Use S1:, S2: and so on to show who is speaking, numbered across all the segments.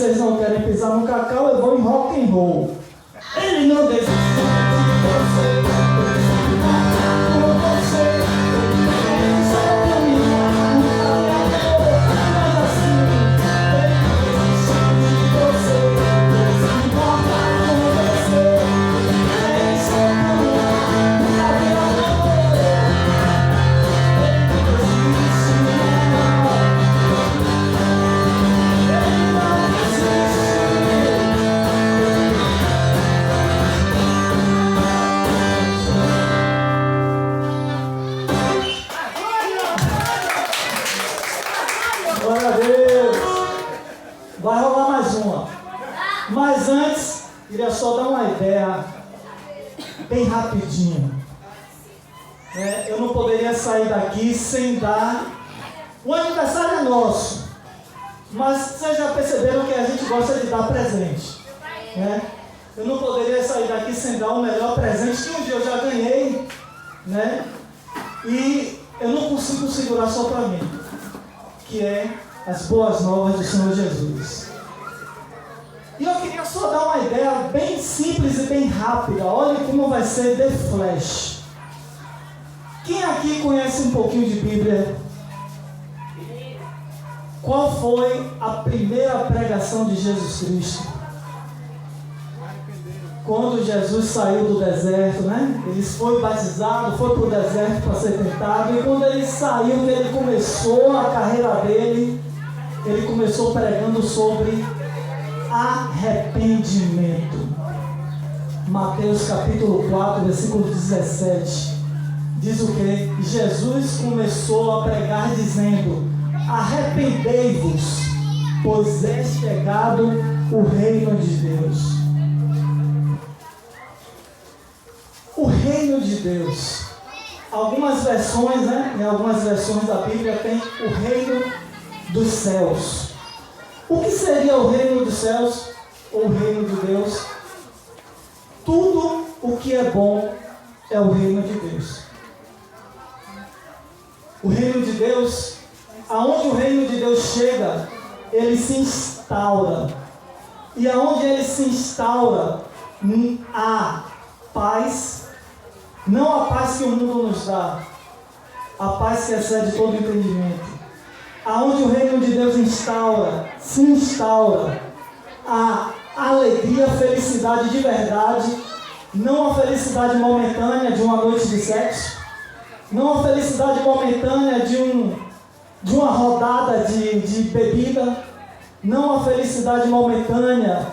S1: vocês não querem pisar no cacau, eu vou em rock and roll. Ele não desistiu de você. Glória a Deus. Vai rolar mais uma. Mas antes, queria só dar uma ideia bem rapidinho. Eu não poderia sair daqui sem dar. O aniversário é nosso, mas vocês já perceberam que a gente gosta de dar presente, né? Eu não poderia sair daqui sem dar o melhor presente que um dia eu já ganhei, né? E eu não consigo segurar só para mim, que é as boas novas do Senhor Jesus. E eu queria só dar uma ideia bem simples e bem rápida. Olha como vai ser The Flash. Quem aqui conhece um pouquinho de Bíblia? Qual foi a primeira pregação de Jesus Cristo? Quando Jesus saiu do deserto, né? Ele foi batizado, foi para o deserto para ser tentado. E quando ele saiu, que ele começou a carreira dele, ele começou pregando sobre arrependimento. Mateus capítulo 4, versículo 17. Diz o quê? Jesus começou a pregar dizendo: arrependei-vos, pois é chegado o reino de Deus. O reino de Deus. Algumas versões, né? Em algumas versões da Bíblia tem o reino dos céus. O que seria o reino dos céus? Ou o reino de Deus? Tudo o que é bom é o reino de Deus. O reino de Deus, aonde o reino de Deus chega, ele se instaura. E aonde ele se instaura, há paz, não a paz que o mundo nos dá, a paz que excede todo entendimento. Aonde o reino de Deus se instaura, a alegria, felicidade de verdade, não a felicidade momentânea de uma noite de sexo, não a felicidade momentânea de uma rodada de bebida, não a felicidade momentânea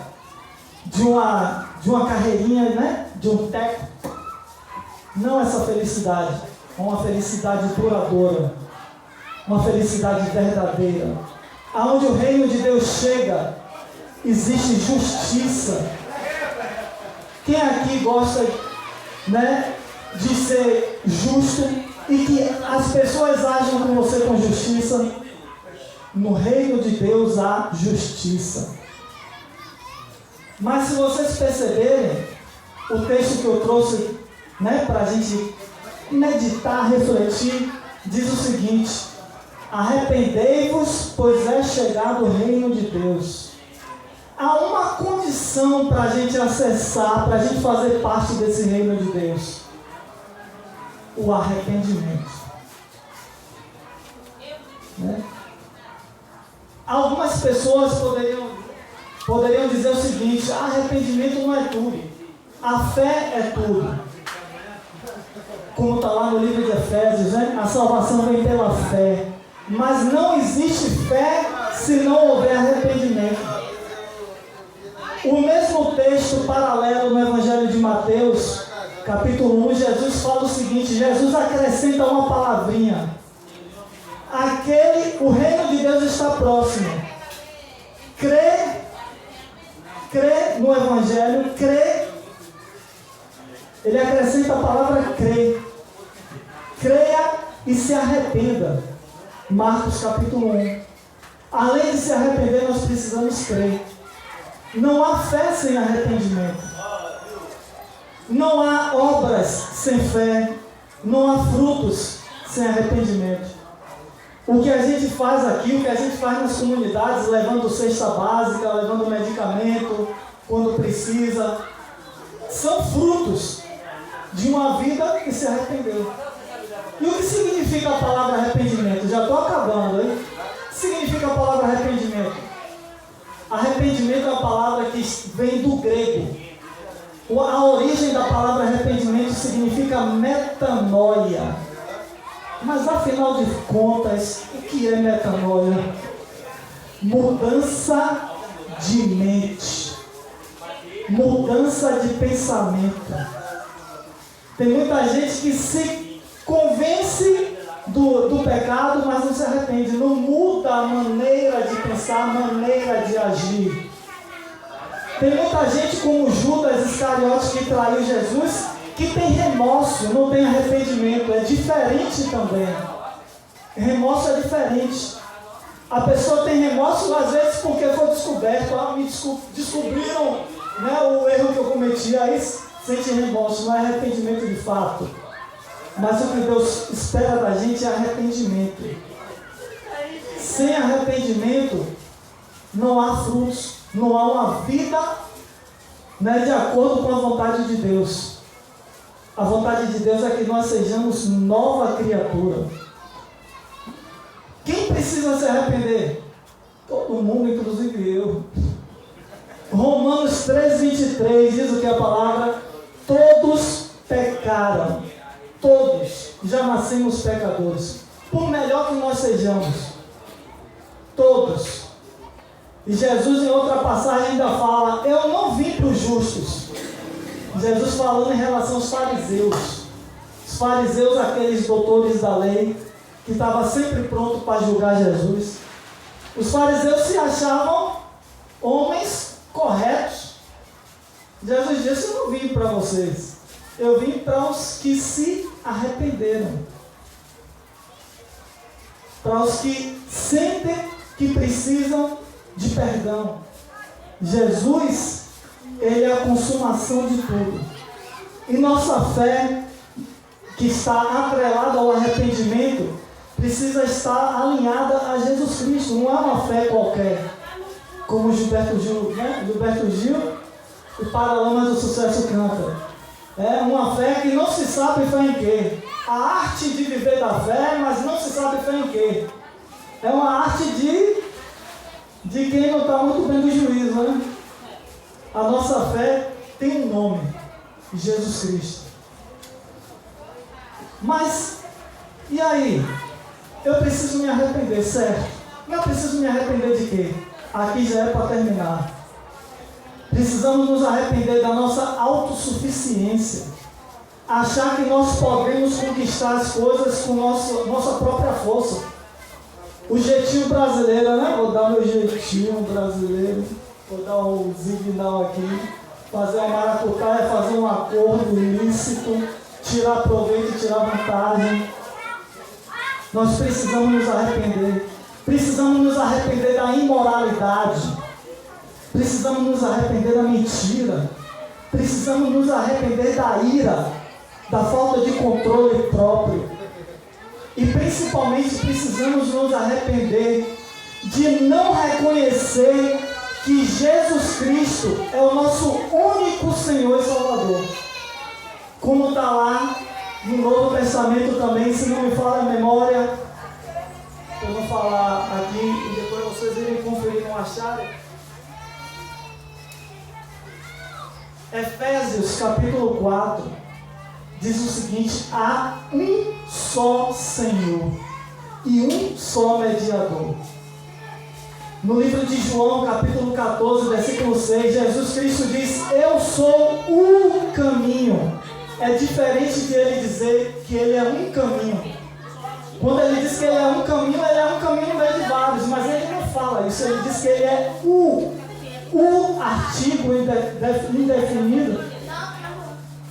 S1: de uma carreirinha, né? De um teco. Não essa felicidade, é uma felicidade duradoura, uma felicidade verdadeira. Aonde o reino de Deus chega, existe justiça. Quem aqui gosta, né, de ser justo e que as pessoas ajam com você com justiça? No reino de Deus há justiça. Mas se vocês perceberem, o texto que eu trouxe, né, para a gente meditar, refletir, diz o seguinte: arrependei-vos, pois é chegado o reino de Deus. Há uma condição para a gente acessar, para a gente fazer parte desse reino de Deus: o arrependimento. Né? Algumas pessoas poderiam dizer o seguinte: arrependimento não é tudo, a fé é tudo. Como está lá no livro de Efésios, né? A salvação vem pela fé. Mas não existe fé se não houver arrependimento. O mesmo texto paralelo no Evangelho de Mateus, capítulo 1, Jesus fala o seguinte: Jesus acrescenta uma palavrinha: o reino de Deus está próximo. Crê no Evangelho, crê. Ele acrescenta a palavra crê. Creia e se arrependa. Marcos capítulo 1. Além de se arrepender, nós precisamos crer. Não há fé sem arrependimento. Não há obras sem fé. Não há frutos sem arrependimento. O que a gente faz aqui, o que a gente faz nas comunidades, levando cesta básica, levando medicamento quando precisa, são frutos de uma vida que se arrependeu. E o que significa a palavra arrependimento? Já estou acabando, hein? O que significa a palavra arrependimento? Arrependimento é uma palavra que vem do grego. A origem da palavra arrependimento significa metanoia. Mas afinal de contas, o que é metanoia? Mudança de mente. Mudança de pensamento. Tem muita gente que se convence do pecado, mas não se arrepende. Não muda a maneira de pensar, a maneira de agir. Tem muita gente como Judas Iscariotes que traiu Jesus, que tem remorso, não tem arrependimento. É diferente também. Remorso é diferente. A pessoa tem remorso às vezes porque foi descoberto. Descobriram, né, o erro que eu cometi. Aí sente remorso, não é arrependimento de fato. Mas o que Deus espera da gente é arrependimento. Sem arrependimento não há frutos, não há uma vida, né, de acordo com a vontade de Deus. A vontade de Deus é que nós sejamos nova criatura. Quem precisa se arrepender? Todo mundo, inclusive eu. Romanos 3:23 diz o que é a palavra: todos pecaram. Todos já nascemos pecadores. Por melhor que nós sejamos. Todos. E Jesus em outra passagem ainda fala: eu não vim para os justos. Jesus falando em relação aos fariseus. Os fariseus, aqueles doutores da lei, que estavam sempre prontos para julgar Jesus. Os fariseus se achavam homens corretos. Jesus disse: eu não vim para vocês. Eu vim para os que se arrependeram. Para os que sentem que precisam de perdão. Jesus, Ele é a consumação de tudo. E nossa fé, que está atrelada ao arrependimento, precisa estar alinhada a Jesus Cristo. Não é uma fé qualquer. Como o Gilberto Gil, né? Gilberto Gil, o Paralamas do Sucesso canta. É uma fé que não se sabe fé em quê. A arte de viver da fé, mas não se sabe fé em quê. É uma arte de quem não está muito bem do juízo, né? A nossa fé tem um nome: Jesus Cristo. Mas, e aí? Eu preciso me arrepender, certo? Mas eu preciso me arrepender de quê? Aqui já é para terminar. Precisamos nos arrepender da nossa autossuficiência. Achar que nós podemos conquistar as coisas com nossa própria força. O jeitinho brasileiro, né? Vou dar meu jeitinho brasileiro. Vou dar um signal aqui. Fazer uma maracutaia, fazer um acordo ilícito. Tirar proveito, tirar vantagem. Nós precisamos nos arrepender. Precisamos nos arrepender da imoralidade. Precisamos nos arrepender da mentira. Precisamos nos arrepender da ira, da falta de controle próprio. E principalmente precisamos nos arrepender de não reconhecer que Jesus Cristo é o nosso único Senhor e Salvador. Como está lá no Novo Testamento também, se não me falha a memória, eu vou falar aqui e depois vocês irem conferir no acharem. Efésios capítulo 4 diz o seguinte: há um só Senhor e um só mediador. No livro de João capítulo 14 versículo 6, Jesus Cristo diz: eu sou o caminho. É diferente de ele dizer que ele é um caminho. Quando ele diz que ele é um caminho no meio de vários, mas ele não fala isso. Ele diz que ele é o artigo indefinido,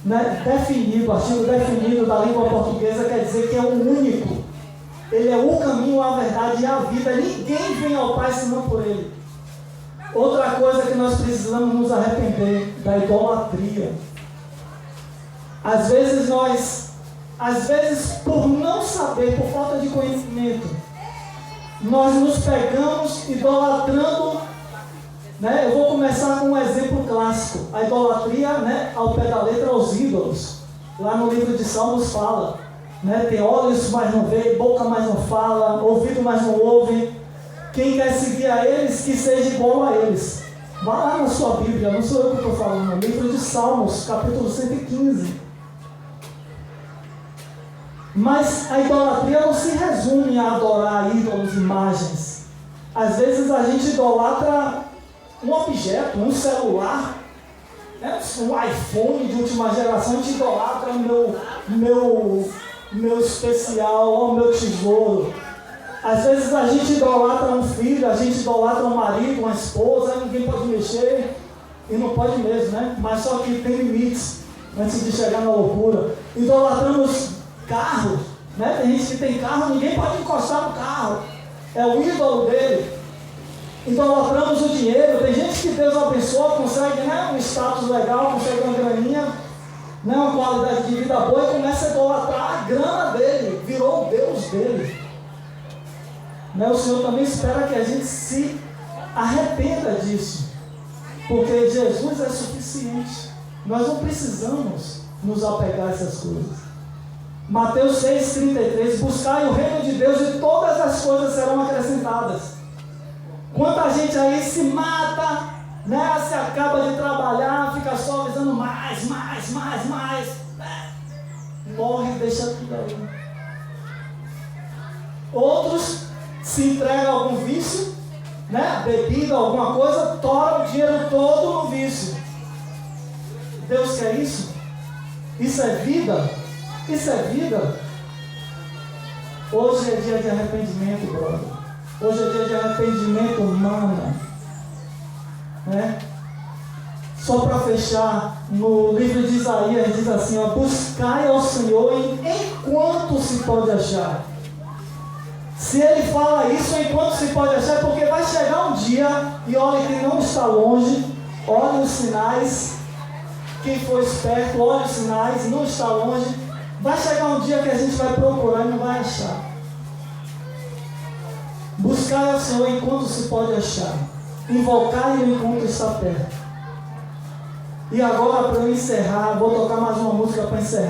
S1: né? Definido, artigo definido da língua portuguesa quer dizer que é o único. Ele é o caminho, a verdade e a vida. Ninguém vem ao Pai senão por Ele. Outra coisa que nós precisamos nos arrepender: da idolatria. Às vezes por não saber, por falta de conhecimento, nós nos pegamos idolatrando, né? Eu vou começar com um exemplo clássico, a idolatria, né, ao pé da letra aos ídolos. Lá no livro de Salmos fala, né, tem olhos, mas não vê, boca, mas não fala, ouvido, mas não ouve. Quem quer seguir a eles, que seja igual a eles. Vá lá na sua Bíblia, não sou eu que estou falando, no livro de Salmos, capítulo 115. Mas a idolatria não se resume a adorar ídolos, imagens. Às vezes a gente idolatra um objeto, um celular, né? Um iPhone de última geração. A gente idolatra meu especial, o meu tesouro. Às vezes a gente idolatra um filho, a gente idolatra um marido, uma esposa, ninguém pode mexer, e não pode mesmo, né? Mas só que tem limites antes de chegar na loucura. Idolatramos carros, né? Tem gente que tem carro, ninguém pode encostar no carro, é o ídolo dele. Idolatramos o dinheiro, tem gente que Deus abençoa, consegue, né, um status legal, consegue uma graninha, né, uma qualidade de vida boa, e começa a idolatrar a grana dele, virou o Deus dele. Né, o Senhor também espera que a gente se arrependa disso, porque Jesus é suficiente, nós não precisamos nos apegar a essas coisas. Mateus 6,33, buscai o reino de Deus e todas as coisas serão acrescentadas. Quanta gente aí se mata, né? Se acaba de trabalhar, fica só visando mais, morre e deixa tudo aí. Outros se entregam a algum vício, né? Bebida, alguma coisa, tora o dinheiro todo no vício. Deus quer isso? Isso é vida? Isso é vida? Hoje é dia de arrependimento, brother. Hoje é dia de arrependimento humano, né? Só para fechar, no livro de Isaías diz assim, ó, buscai ao Senhor enquanto se pode achar. Se ele fala isso enquanto se pode achar, é porque vai chegar um dia, e olha que não está longe, olha os sinais, quem for esperto, olha os sinais, não está longe, vai chegar um dia que a gente vai procurar e não vai achar. Buscai ao Senhor enquanto se pode achar, invocai-o enquanto está perto. E agora, para eu encerrar, vou tocar mais uma música para encerrar.